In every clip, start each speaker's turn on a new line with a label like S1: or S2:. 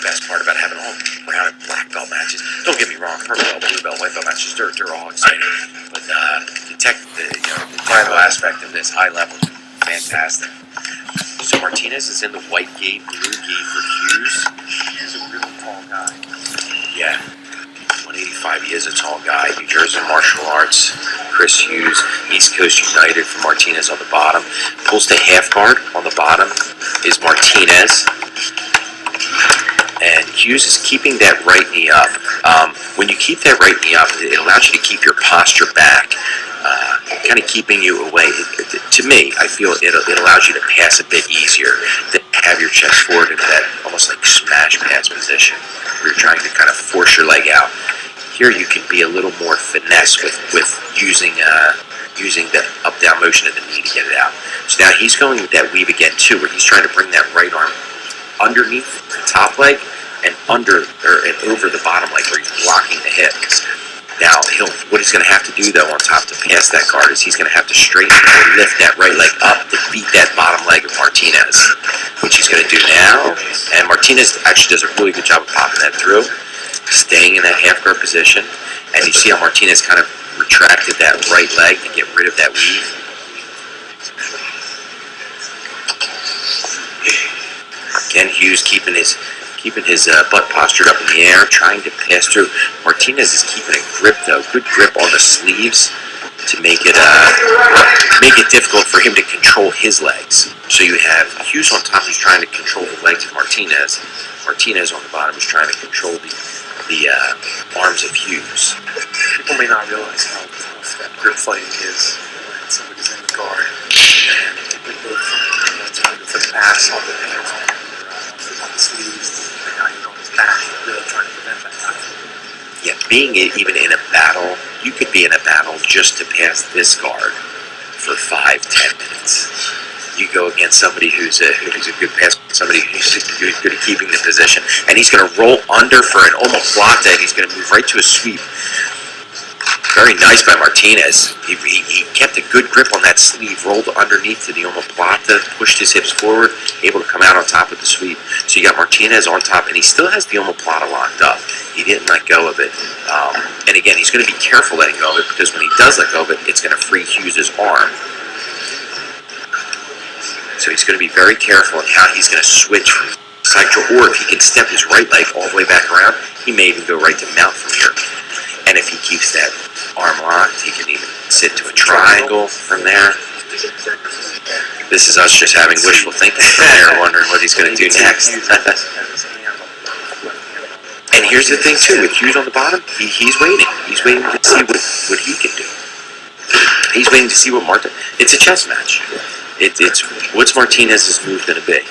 S1: best part about having all brown and black belt matches. Don't get me wrong, purple belt, blue belt, white belt matches, they're all exciting. But the technical aspect of this high level is fantastic. So Martinez is in the white gi, blue gi for Hughes.
S2: He's a really tall guy.
S1: Yeah. 185, he is a tall guy. New Jersey Martial Arts, Chris Hughes, East Coast United for Martinez on the bottom. Pulls the half guard on the bottom is Martinez. And Hughes is keeping that right knee up. When you keep that right knee up, it allows you to keep your posture back, kind of keeping you away. To me, I feel it allows you to pass a bit easier, to have your chest forward into that almost like smash pass position, where you're trying to kind of force your leg out. Here you can be a little more finesse with using the up-down motion of the knee to get it out. So now he's going with that weave again too, where he's trying to bring that right arm underneath the top leg and under and over the bottom leg, where he's blocking the hip. Now what he's going to have to do though on top to pass that guard is he's going to have to straighten or lift that right leg up to beat that bottom leg of Martinez, which he's going to do now. And Martinez actually does a really good job of popping that through, staying in that half guard position. And you see how Martinez kind of retracted that right leg to get rid of that weave. Again, Hughes keeping his butt postured up in the air, trying to pass through. Martinez is keeping a grip though, good grip on the sleeves to make it difficult for him to control his legs. So you have Hughes on top who's trying to control the legs of Martinez. Martinez on the bottom is trying to control the arms of Hughes.
S2: People may not realize how tough that grip fighting is when somebody's in the guard. And they go from the pass on the hands on the sleeves, and now you're on his back, really trying to prevent that.
S1: Yeah, being even in a battle, you could be in a battle just to pass this guard for 5-10 minutes. You go against somebody who's a good passer, somebody who's good at keeping the position, and he's going to roll under for an omoplata, and he's going to move right to a sweep. Very nice by Martinez. He kept a good grip on that sleeve, rolled underneath to the omoplata, pushed his hips forward, able to come out on top of the sweep. So you got Martinez on top, and he still has the omoplata locked up. He didn't let go of it. And again, he's going to be careful letting go of it, because when he does let go of it, it's going to free Hughes' arm. So he's going to be very careful in how he's going to switch from side to, or if he can step his right leg all the way back around, he may even go right to mount from here. And if he keeps that arm locked, he can even sit to a triangle from there. This is us just having wishful thinking from there, wondering what he's going to do next. And here's the thing too, with Hughes on the bottom, he's waiting. He's waiting to see what he can do. He's waiting to see what it's a chess match. It's what's Martinez's move going to be?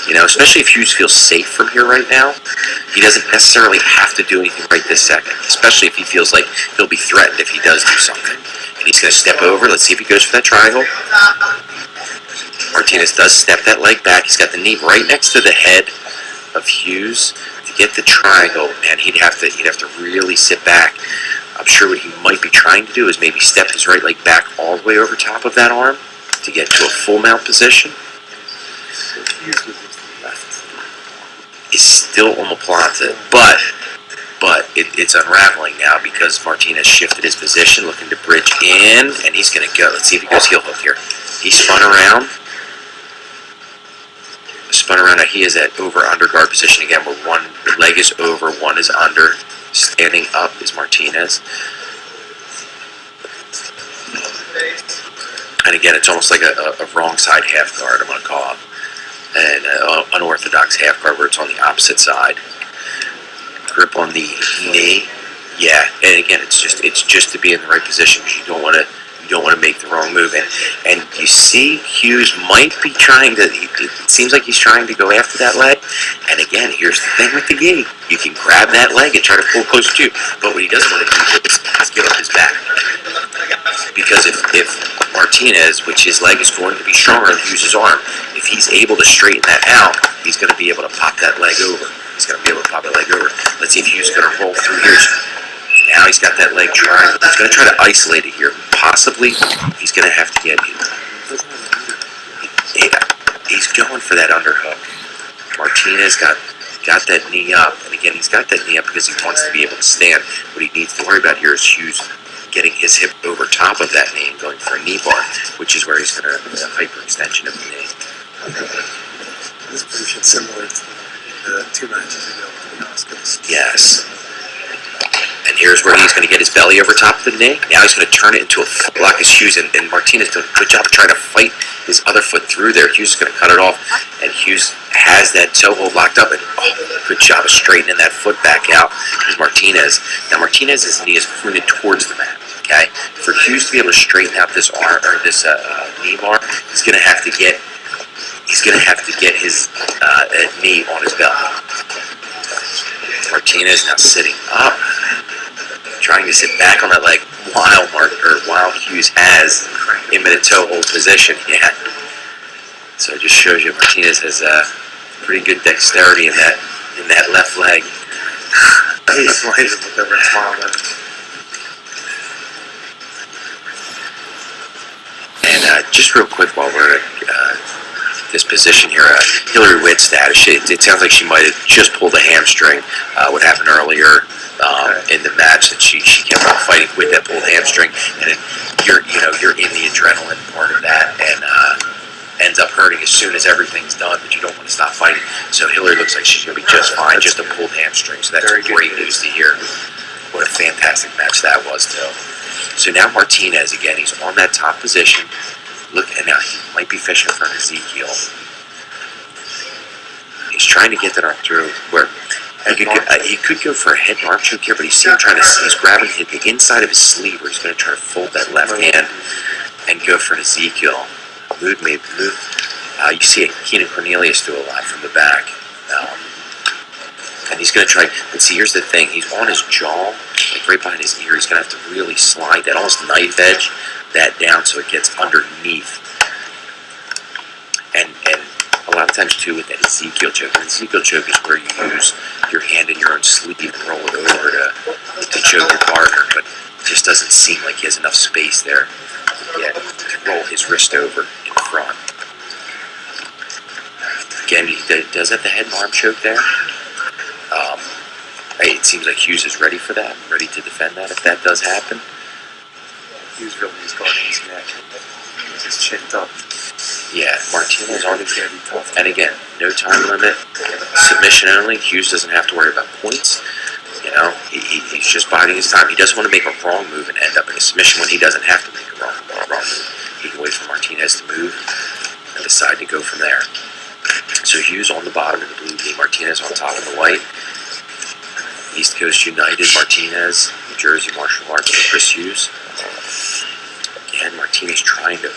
S1: You know, especially if Hughes feels safe from here right now, he doesn't necessarily have to do anything right this second, especially if he feels like he'll be threatened if he does do something. And he's going to step over. Let's see if he goes for that triangle. Martinez does step that leg back. He's got the knee right next to the head of Hughes. To get the triangle, and he'd have to really sit back. I'm sure what he might be trying to do is maybe step his right leg back all the way over top of that arm to get to a full mount position. Is still omoplata, but it's unraveling now because Martinez shifted his position, looking to bridge in, and he's going to go. Let's see if he goes heel hook here. He spun around. Now he is at over-under guard position again, where one leg is over, one is under. Standing up is Martinez. And again, it's almost like a wrong side half guard, I'm going to call it. An unorthodox half guard where it's on the opposite side. Grip on the knee. Yeah, and again, it's just to be in the right position, because you don't want to make the wrong move. And you see Hughes might be trying to, it seems like he's trying to go after that leg. And again, here's the thing with the gi. You can grab that leg and try to pull closer to you, but what he doesn't want to do is give up his back. Because if Martinez, which his leg is going to be stronger than Hughes' arm, if he's able to straighten that out, he's going to be able to pop that leg over. He's going to be able to pop that leg over. Let's see if Hughes is going to roll through here. Now he's got that leg triangle. He's going to try to isolate it here. Possibly, he's going to have to get it. Yeah, he's going for that underhook. Martinez got got that knee up, and again, he's got that knee up because he wants to be able to stand. What he needs to worry about here is Hughes getting his hip over top of that knee and going for a knee bar, which is where he's going to have a hyperextension of the knee.
S2: This position similar to the 2 matches ago, to be honest.
S1: Yes. And here's where he's going to get his belly over top of the knee. Now he's going to turn it into a foot block as Hughes, and Martinez did a good job of trying to fight his other foot through there. Hughes is going to cut it off, and Hughes has that toe hold locked up, and good job of straightening that foot back out as Martinez. Now Martinez's knee is pointed towards the mat. Okay, for Hughes to be able to straighten out this arm or this knee bar, he's going to have to get his knee on his belly. Martinez now sitting up, trying to sit back on that leg while Hughes has him in a toe hold position. Yeah. So it just shows you Martinez has pretty good dexterity in that left leg.
S2: He's look over and smile at him.
S1: And just real quick while we're at this position here, Hillary Witt's status, it sounds like she might have just pulled a hamstring. What happened earlier in the match, that she kept on fighting with that pulled hamstring, and you're in the adrenaline part of that, and ends up hurting as soon as everything's done, but you don't want to stop fighting. So Hillary looks like she's going to be just fine, just a pulled hamstring. So that's great news to hear. What a fantastic match that was, too. So now Martinez, again, he's on that top position. Look, and now he might be fishing for an EZEKIEL. He's trying to get that arm through where he could go for a head and arm choke here, but he's grabbing the inside of his sleeve where he's going to try to fold that left hand and go for an EZEKIEL. Move. You see Keenan Cornelius do a lot from the back. And he's going to try, but see, here's the thing. He's on his jaw, like right behind his ear. He's going to have to really slide that, almost knife edge that down so it gets underneath. And a lot of times, too, with that EZEKIEL choke. An EZEKIEL choke is where you use your hand in your own sleeve and roll it over to choke your partner, but it just doesn't seem like he has enough space there to roll his wrist over in front. Again, he does have the head and arm choke there. It seems like Hughes is ready for that, ready to defend that if that does happen.
S2: Hughes really is guarding his neck. He's just chinned up.
S1: Yeah, Martinez on it. And again, no time limit, submission only. Hughes doesn't have to worry about points. You know, he's just biding his time. He doesn't want to make a wrong move and end up in a submission when he doesn't have to make a wrong move. He can wait for Martinez to move and decide to go from there. So Hughes on the bottom of the blue knee, Martinez on top of the white. East Coast United, Martinez, New Jersey Martial Arts, Chris Hughes. Again, Martinez trying that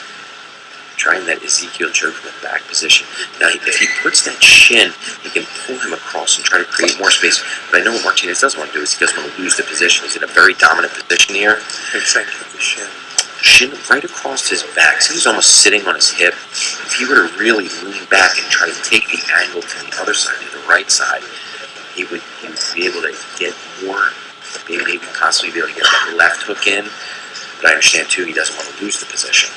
S1: EZEKIEL choke from the back position. Now, if he puts that shin, he can pull him across and try to create more space. But I know what Martinez doesn't want to do is he doesn't want to lose the position. He's in a very dominant position here.
S2: Exactly, the shin.
S1: Shin right across his back. So he's almost sitting on his hip. If he were to really lean back and try to take the angle to the other side, to the right side, he would be able to get more, maybe possibly be able to get that left hook in. But I understand, too, he doesn't want to lose the position.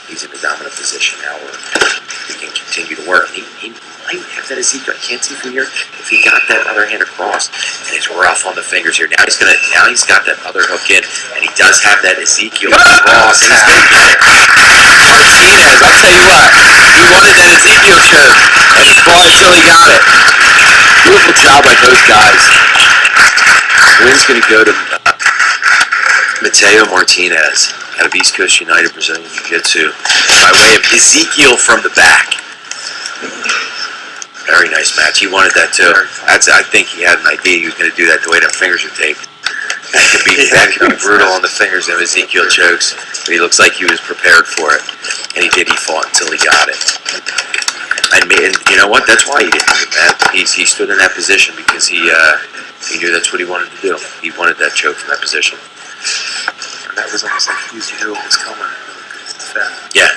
S1: He's in a dominant position now where he can continue to work. He might have that EZEKIEL. I can't see from here if he got that other hand across. And it's rough on the fingers here. Now he's got that other hook in, and he does have that EZEKIEL across. And he's going to get it. Martinez, I'll tell you what, he wanted that EZEKIEL choke, and he fought until he got it. Beautiful job by both guys. Win's going to go to Matteo Martinez out of East Coast United Brazilian Jiu-Jitsu by way of EZEKIEL from the back. Very nice match. He wanted that too. I think he had an idea he was going to do that the way the fingers are taped. That could be brutal on the fingers of EZEKIEL chokes, but he looks like he was prepared for it. And he did. He fought until he got it. And you know what? That's why he didn't do that. He stood in that position because he knew that's what he wanted to do. He wanted that choke from that position.
S2: And that was almost like Hughes knew it was coming.
S1: Yeah.